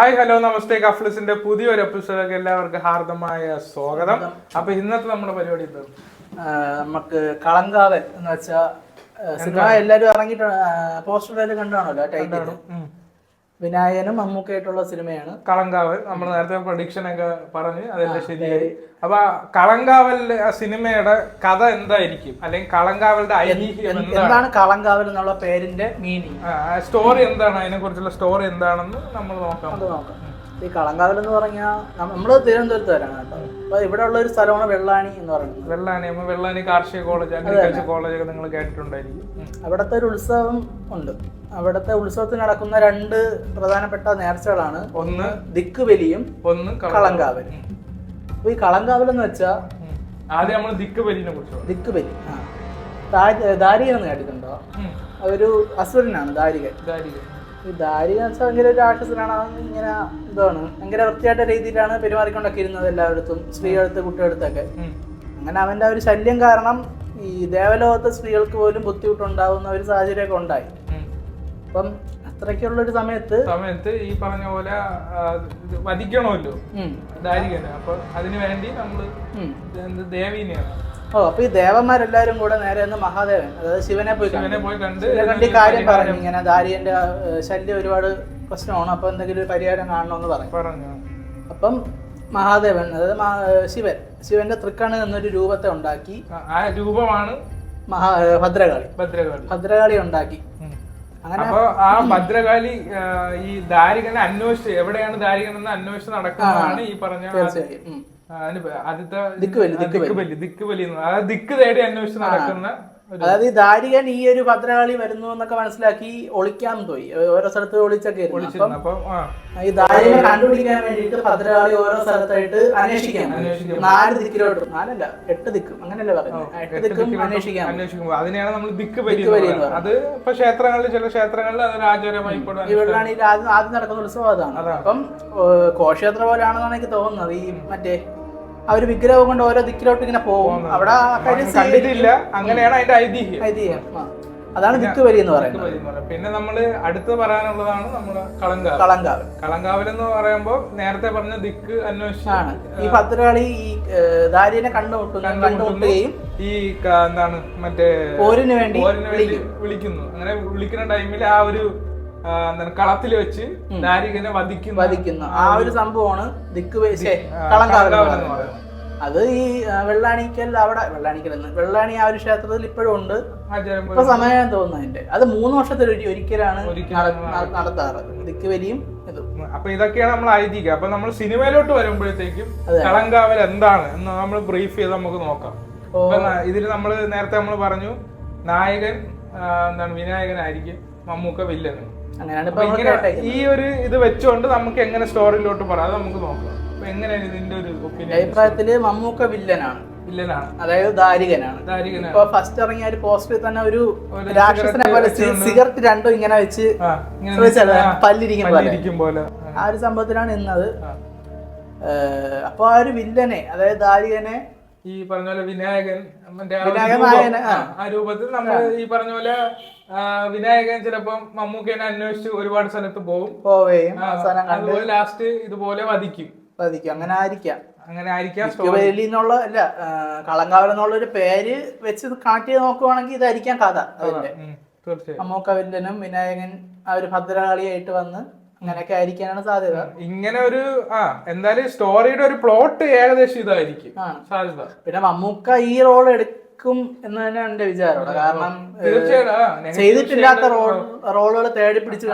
Hi hello നമസ്തേ കഫ്ലിസിന്റെ പുതിയൊരു എപ്പിസോഡിലേക്ക് എല്ലാവർക്കും ഹാർദമായ സ്വാഗതം. അപ്പൊ ഇന്നത്തെ നമ്മുടെ പരിപാടി നമുക്ക് കളങ്കാവൻ എന്ന് വെച്ചാൽ സിനിമ എല്ലാരും ഇറങ്ങിയിട്ടുണ്ട്, പോസ്റ്ററിൽ കണ്ടാണല്ലോ ടൈറ്റിൽ. വിനായകനും മമ്മൂക്കായിട്ടുള്ള സിനിമയാണ് കളങ്കാവൽ. നമ്മൾ നേരത്തെ പ്രഡിക്ഷൻ ഒക്കെ പറഞ്ഞ് അതെല്ലാം ശരിയായി. അപ്പൊ കളങ്കാവൽ സിനിമയുടെ കഥ എന്തായിരിക്കും, അല്ലെങ്കിൽ കളങ്കാവലിന്റെ ഐതിഹ്യം എന്താണ് കളങ്കാവൽ എന്നുള്ള പേരിന്റെ മീനിങ്, സ്റ്റോറി എന്താണ്, അതിനെ കുറിച്ചുള്ള സ്റ്റോറി എന്താണെന്ന് നമ്മൾ നോക്കാം. ഈ കളങ്കാവൽ എന്ന് പറഞ്ഞാൽ നമ്മള് തിരുവനന്തപുരത്തുകാരാണ് കേട്ടോ. അപ്പൊ ഇവിടെ ഉള്ള ഒരു സ്ഥലമാണ് വെള്ളാണി എന്ന് പറയുന്നത്. വെള്ളാണി കാർഷിക കോളേജ്, അഗ്രികൾച്ചർ കോളേജ് ഒക്കെ നിങ്ങൾ കേട്ടിട്ടുണ്ടായിരിക്കും. അവിടുത്തെ ഒരു ഉത്സവം ഉണ്ട്. അവിടുത്തെ ഉത്സവത്തിന് നടക്കുന്ന രണ്ട് പ്രധാനപ്പെട്ട നേർച്ചകളാണ്, ഒന്ന് ദിക്കുബലിയും ഒന്ന് കളങ്കാവൽ. അപ്പൊ ഈ കളങ്കാവൽ എന്ന് വെച്ചാൽ ആദ്യം നമ്മൾ ദിക്കുബലിനെ കുറിച്ച്. ദിക്കുബലി ദാരികൻ എന്ന് കേട്ടിട്ടുണ്ടോ? അതൊരു അസുരനാണ് ദാരികൻ. ഈ ദാരികൻ വെച്ചാൽ ഭയങ്കര ഒരു രാക്ഷസനാണ്. ഇങ്ങനെ എന്താണ് ഭയങ്കര വൃത്തിയായിട്ട രീതിയിലാണ് പെരുമാറിക്കൊണ്ടൊക്കെ ഇരുന്നത് എല്ലായിടത്തും, സ്ത്രീകളടുത്ത് കുട്ടികളടുത്തൊക്കെ. അങ്ങനെ അവന്റെ ഒരു ശല്യം കാരണം ഈ ദേവലോകത്തെ സ്ത്രീകൾക്ക് പോലും ബുദ്ധിമുട്ടുണ്ടാവുന്ന ഒരു സാഹചര്യമൊക്കെ ഉണ്ടായി. അപ്പം അത്രയ്ക്കുള്ള ഒരു സമയത്ത് ഈ പറഞ്ഞ പോലെ വധിക്കണമല്ലോ ദാരികനെ. അപ്പൊ അതിനു വേണ്ടി നമ്മള് ദേവീനെയാണ്. അപ്പൊ ഈ ദേവന്മാരെല്ലാരും കൂടെ നേരെ മഹാദേവൻ, അതായത് ശിവനെ പോയി കണ്ട് ഈ കാര്യം പറഞ്ഞു, ഇങ്ങനെ ദാരികന്റെ ശല്യം ഒരുപാട് പ്രശ്നമാണ്, അപ്പൊ എന്തെങ്കിലും ഒരു പരിഹാരം കാണണമെന്ന് പറഞ്ഞു. അപ്പം മഹാദേവൻ, അതായത് ശിവന്റെ തൃക്കണ്ണ് എന്നൊരു രൂപത്തെ ഉണ്ടാക്കി. ആ രൂപമാണ് ഭദ്രകാളി ഉണ്ടാക്കി. അങ്ങനെ അപ്പൊ ആ ഭദ്രകാളി ഈ ദാരികനെ അന്വേഷിച്ച്, എവിടെയാണ് ദാരികൻ എന്ന് അന്വേഷിച്ച് നടക്കുന്നതാണ് ഈ പറഞ്ഞ ആദ്യത്തെ ദിക്കുബലി. അതായത് ദിക്ക് തേടി അന്വേഷിച്ച് നടക്കുന്ന. അതായത് ഈ ദാരികൻ ഈ ഒരു ഭദ്രകാളി വരുന്നു എന്നൊക്കെ മനസ്സിലാക്കി ഒളിക്കാൻ പോയി, ഓരോ സ്ഥലത്ത് ഒളിച്ചൊക്കെ. ഈ ദാരികനെ കണ്ടുപിടിക്കാൻ വേണ്ടിയിട്ട് ഭദ്രകാളി ഓരോ സ്ഥലത്തായിട്ട് അന്വേഷിക്കാൻ 4 ദിക്കിലോട്ട്, 4 അല്ല 8 ദിക്കും, അങ്ങനെയല്ലേ പറയുന്നത്, 8 ദിക്കും അന്വേഷിക്കുമ്പോൾ അതിനെയാണ് നമ്മൾ ദിക്കുബലി. അത് ഇപ്പൊ ക്ഷേത്രങ്ങളിൽ, ചില ക്ഷേത്രങ്ങളിൽ അതൊരു ആചാരമായി. ഈ വെള്ളാണിയിൽ ആദ്യം നടക്കുന്ന ഉത്സവം അതാണ്. അപ്പം കോക്ഷേത്ര പോലെയാണെന്നാണ് എനിക്ക് തോന്നുന്നത്. ഈ മറ്റേ ആ ഒരു വിഗ്രഹം കൊണ്ട് ഓരോ ദിക്കിലോട്ട് ഇങ്ങനെ പോകും. അവിടെ കണ്ടിട്ടില്ല, അങ്ങനെയാണ് അതിന്റെ ഐതിഹ്യം. അതാണ് ദിക്കുബലി എന്ന് പറയുന്നത്. പിന്നെ നമ്മള് അടുത്ത് പറയാനുള്ളതാണ് നമ്മുടെ കളങ്കാവൽ എന്ന് പറയുമ്പോ നേരത്തെ പറഞ്ഞ ദിക്ക് അന്വേഷിച്ചാണ് ഈ ഭദ്രകാളി ഈ ദാരികനെ കണ്ടുമുട്ടുകയും ഈ എന്താണ് മറ്റേ പോരിന് വേണ്ടി വിളിക്കുന്നു. അങ്ങനെ വിളിക്കുന്ന ടൈമിൽ ആ ഒരു കളത്തിൽ വെച്ച് ദാരികനെ വധിക്കുന്നു. ആ ഒരു സംഭവമാണ് കളങ്കാവൽ എന്ന് പറയുന്നത്. അത് ഈ വെള്ളാണിക്കൽ വെള്ളാണി ആ ഒരു ക്ഷേത്രത്തിൽ ഇപ്പോഴും ഉണ്ട്. ഇപ്പൊ സമയം തോന്നുന്നു അതിന്റെ. അത് 3 വർഷത്തിൽ ഒരിക്കലാണ് നടത്താറ് ദിക്കുബലിയും ഇതും. അപ്പൊ ഇതൊക്കെയാണ് നമ്മൾ ഐതിഹ്യം. അപ്പൊ നമ്മൾ സിനിമയിലോട്ട് വരുമ്പോഴത്തേക്കും കളങ്കാവൽ എന്താണ് എന്ന് നമ്മൾ ബ്രീഫ് ചെയ്ത് നമുക്ക് നോക്കാം. ഇതിൽ നമ്മൾ നേരത്തെ നമ്മൾ പറഞ്ഞു, നായകൻ എന്താണ് വിനായകനായിരിക്കും, മമ്മൂക്ക വില്ലനും. ഈ ഒരു ഇത് വെച്ചുകൊണ്ട് നമുക്ക് എങ്ങനെ സ്റ്റോറിയിലോട്ട് പറയാം, അത് നമുക്ക് നോക്കാം. അപ്പൊ എങ്ങനെയാണ് ഇതിന്റെ ഒരു ഒപ്പീനിയൻ? അഭിപ്രായത്തില് മമ്മൂക്ക വില്ലനാണ്, അതായത് ദാരികനാണ്. ഇപ്പൊ ഫസ്റ്റ് ഇറങ്ങിയ ഒരു പോസ്റ്ററിൽ തന്നെ ഒരു രാക്ഷസനെ പോലെ സിഗരറ്റ് രണ്ടും ഇങ്ങനെ വെച്ച് പല്ലിരിക്കും പോലെ ആ ഒരു സംഭവത്തിലാണ് ഇന്നത്. അപ്പൊ ആ ഒരു വില്ലനെ, അതായത് ദാരികനെ, ഈ പറഞ്ഞ പോലെ വിനായകൻ ആ രൂപത്തിൽ നമ്മൾ ഈ പറഞ്ഞ പോലെ വിനായകൻ ചിലപ്പം മമ്മൂക്കേനെ അന്വേഷിച്ച് ഒരുപാട് സ്ഥലത്ത് പോവുകയും അതുപോലെ ലാസ്റ്റ് ഇതുപോലെ വധിക്കും. അങ്ങനെ ആയിരിക്കാം. കളങ്കാവൽ എന്നുള്ള ഒരു പേര് വെച്ച് കാട്ടി നോക്കുവാണെങ്കിൽ ഇതായിരിക്കാം കഥ. അതിന്റെ മമ്മൂക്ക വില്ലനും വിനായകൻ ആ ഒരു ഭദ്രകാളിയായിട്ട് വന്ന് അങ്ങനെയൊക്കെ ആയിരിക്കാനാണ് സാധ്യത. ഇങ്ങനെ ഒരു എന്തായാലും സ്റ്റോറിയുടെ ഒരു പ്ലോട്ട് ഏകദേശം ഇതായിരിക്കും സാധ്യത. പിന്നെ മമ്മൂക്ക ഈ റോൾ എടുക്കും എന്ന് തന്നെയാണ് എന്റെ വിചാരം. കാരണം ചെയ്തിട്ടില്ലാത്ത റോളുകൾ തേടി പിടിച്ച്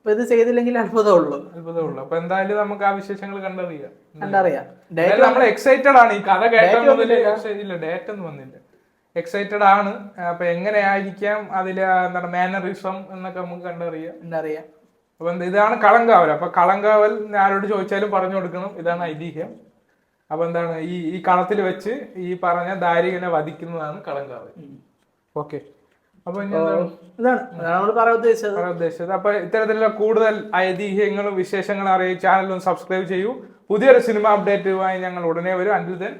ഇത് ചെയ്തില്ലെങ്കിൽ അത്ഭുതമുള്ളൂ. അപ്പൊ എന്തായാലും നമുക്ക് ആ വിശേഷങ്ങൾ കണ്ടറിയാം. നമ്മൾ എക്സൈറ്റഡ് ആണ്. ഈ കഥ കേട്ടില്ല, ഡേറ്റ് ഒന്നും വന്നില്ല. എക്സൈറ്റഡ് ആണ്. അപ്പൊ എങ്ങനെയായിരിക്കാം അതില് എന്താണ് മാനറിസം എന്നൊക്കെ നമുക്ക് കണ്ടറിയാം. അപ്പൊ ഇതാണ് കളങ്കാവൽ. അപ്പൊ കളങ്കാവൽ ആരോട് ചോദിച്ചാലും പറഞ്ഞു കൊടുക്കണം, ഇതാണ് ഐതിഹ്യം. അപ്പൊ എന്താണ് ഈ കളത്തിൽ വെച്ച് ഈ പറഞ്ഞ ദാരികനെ വധിക്കുന്നതാണ് കളങ്കാവൽ. ഓക്കെ, അപ്പൊ ഇതാണ് പറയാൻ ഉദ്ദേശിച്ചത്. അപ്പൊ ഇത്തരത്തിലുള്ള കൂടുതൽ ഐതിഹ്യങ്ങളും വിശേഷങ്ങളും അറിയാൻ ചാനൽ സബ്സ്ക്രൈബ് ചെയ്യൂ. പുതിയൊരു സിനിമ അപ്ഡേറ്റുമായി ഞങ്ങൾ ഉടനെ വരും. അൻറ്റിൽ ദെൻ